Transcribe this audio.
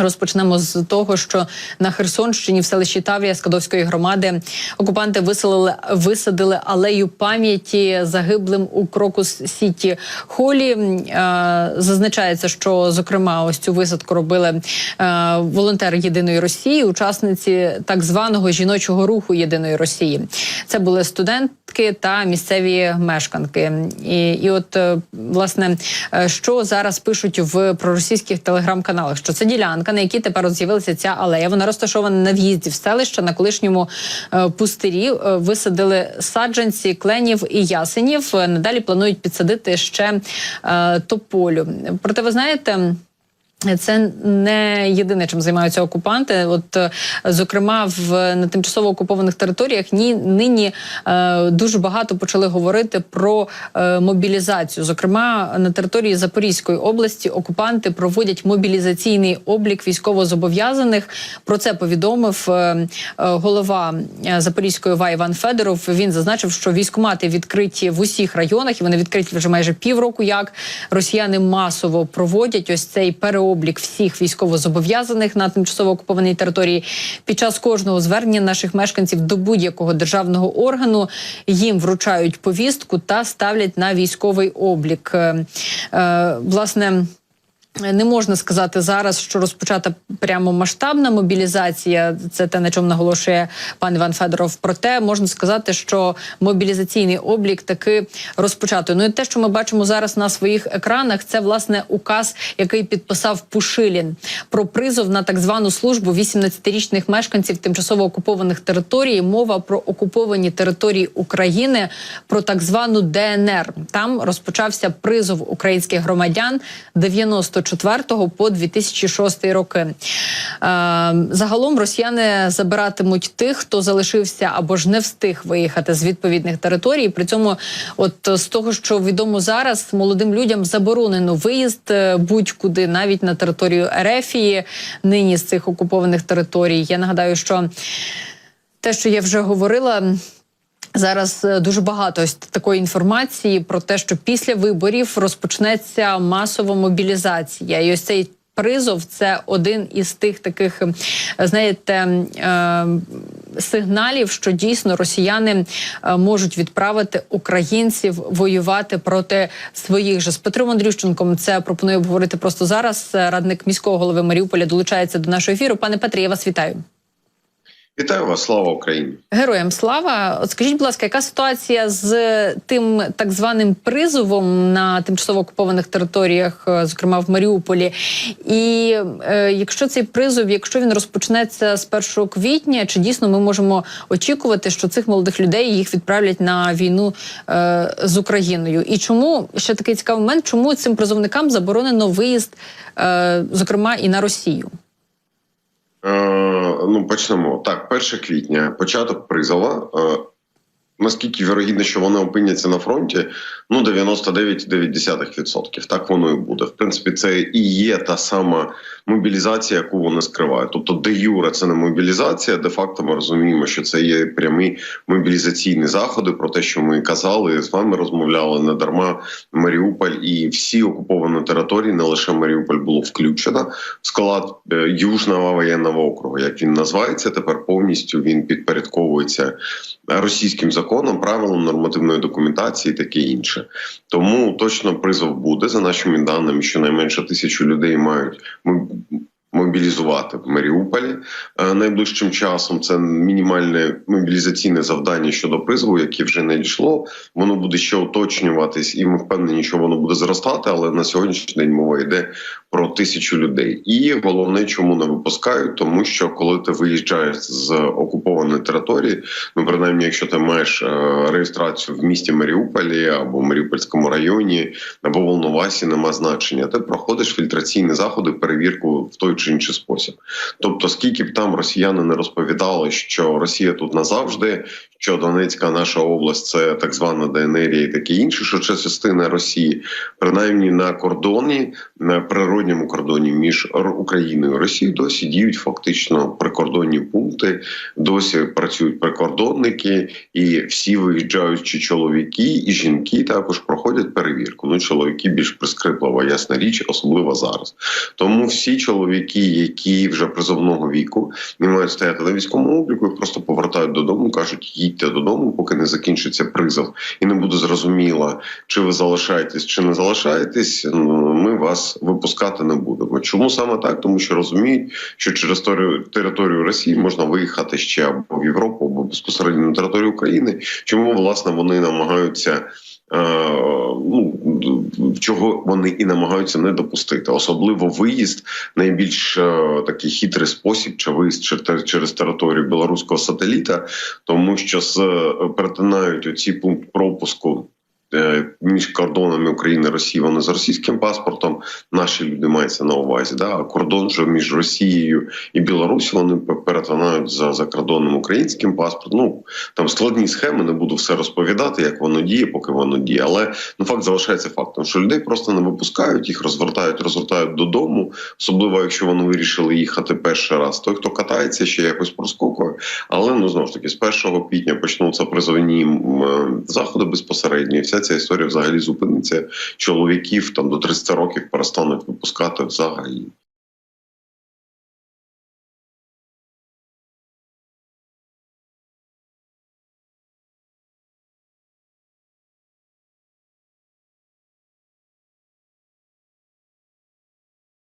Розпочнемо з того, що на Херсонщині в селищі Таврія Скадовської громади окупанти висадили алею пам'яті загиблим у Крокус-Сіті Холі. Зазначається, що, зокрема, ось цю висадку робили волонтери Єдиної Росії, учасниці так званого жіночого руху Єдиної Росії. Це були студентки та місцеві мешканки. І от, власне, що зараз пишуть в проросійських телеграм-каналах, що це ділянка, на якій тепер з'явилася ця алея. Вона розташована на в'їзді в селище, на колишньому пустирі. Висадили саджанці кленів і ясенів. Надалі планують підсадити ще тополю. Проте, ви знаєте, це не єдине, чим займаються окупанти. От, зокрема, на тимчасово окупованих територіях нині дуже багато почали говорити про мобілізацію. Зокрема, на території Запорізької області окупанти проводять мобілізаційний облік військовозобов'язаних. Про це повідомив голова Запорізької ОВА Іван Федоров. Він зазначив, що військкомати відкриті в усіх районах, і вони відкриті вже майже півроку, як росіяни масово проводять ось цей переоблік всіх військовозобов'язаних на тимчасово окупованій території. Під час кожного звернення наших мешканців до будь-якого державного органу їм вручають повістку та ставлять на військовий облік. Власне, не можна сказати зараз, що розпочата прямо масштабна мобілізація. Це те, на чому наголошує пан Іван Федоров. Проте можна сказати, що мобілізаційний облік таки розпочато. Ну і те, що ми бачимо зараз на своїх екранах, це, власне, указ, який підписав Пушилін про призов на так звану службу 18-річних мешканців тимчасово окупованих територій. Мова про окуповані території України, про так звану ДНР. Там розпочався призов українських громадян 94 по 2006 роки. Загалом росіяни забиратимуть тих, хто залишився або ж не встиг виїхати з відповідних територій. При цьому, от з того, що відомо зараз, молодим людям заборонено виїзд будь-куди, навіть на територію Ерефії, нині з цих окупованих територій. Я нагадаю, що те, що я вже говорила, зараз дуже багато ось такої інформації про те, що після виборів розпочнеться масова мобілізація. І ось цей призов – це один із тих таких, знаєте, сигналів, що дійсно росіяни можуть відправити українців воювати проти своїх же. З Петром Андрющенком це пропоную обговорити просто зараз. Радник міського голови Маріуполя долучається до нашого ефіру. Пане Петре, я вас вітаю. Вітаю вас, слава Україні! Героям слава! От скажіть, будь ласка, яка ситуація з тим так званим призовом на тимчасово окупованих територіях, зокрема в Маріуполі? І якщо цей призов, якщо він розпочнеться з 1 квітня, чи дійсно ми можемо очікувати, що цих молодих людей їх відправлять на війну з Україною? І чому, ще такий цікавий момент, чому цим призовникам заборонено виїзд, зокрема, і на Росію? Ну, почнемо. Так, 1 квітня, початок призова. Наскільки вірогідно, що вони опиняться на фронті? Ну, 99,9%. Так воно і буде. В принципі, це і є та сама мобілізація, яку вони скривають. Тобто, де юре це не мобілізація, де-факто ми розуміємо, що це є прямі мобілізаційні заходи, про те, що ми казали, з вами розмовляли не дарма. Маріуполь і всі окуповані території, не лише Маріуполь, було включено в склад Южного воєнного округу, як він називається. Тепер повністю він підпорядковується російським законом, правилам нормативної документації і таке інше. Тому точно призов буде. За нашими даними, щонайменше 1000 людей мають мобілізувати в Маріуполі найближчим часом. Це мінімальне мобілізаційне завдання щодо призову, яке вже не дійшло. Воно буде ще уточнюватись, і ми впевнені, що воно буде зростати, але на сьогоднішній день мова йде про 1000 людей. І головне, чому не випускають, тому що коли ти виїжджаєш з окупованої території, ну, принаймні, якщо ти маєш реєстрацію в місті Маріуполі або Маріупольському районі, або Волновасі, нема значення, ти проходиш фільтраційні заходи, перевірку в той чи інший спосіб. Тобто, скільки б там росіяни не розповідали, що Росія тут назавжди, що Донецька наша область – це так звана ДНР і таке інше, що це частина Росії, принаймні на кордоні, на природньому кордоні між Україною і Росією досі діють фактично прикордонні пункти, досі працюють прикордонники, і всі виїжджаючі чоловіки і жінки також проходять перевірку. Ну, чоловіки більш прискрипливо, ясна річ, особливо зараз. Тому всі чоловіки, чоловіки, які вже призовного віку не мають стояти на військовому обліку, їх просто повертають додому, кажуть, їдьте додому, поки не закінчиться призов. І не буде зрозуміло, чи ви залишаєтесь, чи не залишаєтесь, ми вас випускати не будемо. Чому саме так? Тому що розуміють, що через територію Росії можна виїхати ще або в Європу, або безпосередньо на територію України. Чому, власне, вони намагаються чого вони і намагаються не допустити. Особливо виїзд – найбільш такий хитрий спосіб, чи виїзд через територію білоруського сателіта, тому що перетинають оці пункт пропуску між кордонами України і Росії, вони з російським паспортом, наші люди маються на увазі, да? А кордон же між Росією і Білорусі вони перетинають за кордоном українським паспортом. Там складні схеми, не буду все розповідати, як воно діє, поки воно діє, але факт залишається фактом, що людей просто не випускають, їх розвертають додому, особливо якщо вони вирішили їхати перший раз. Той, хто катається, ще якось проскокує, але знову ж таки, з 1 квітня почнуться призовні заходи безпосередньо, і вся ця історія взагалі зупиниться. Чоловіків там до 30 років перестануть випускати взагалі.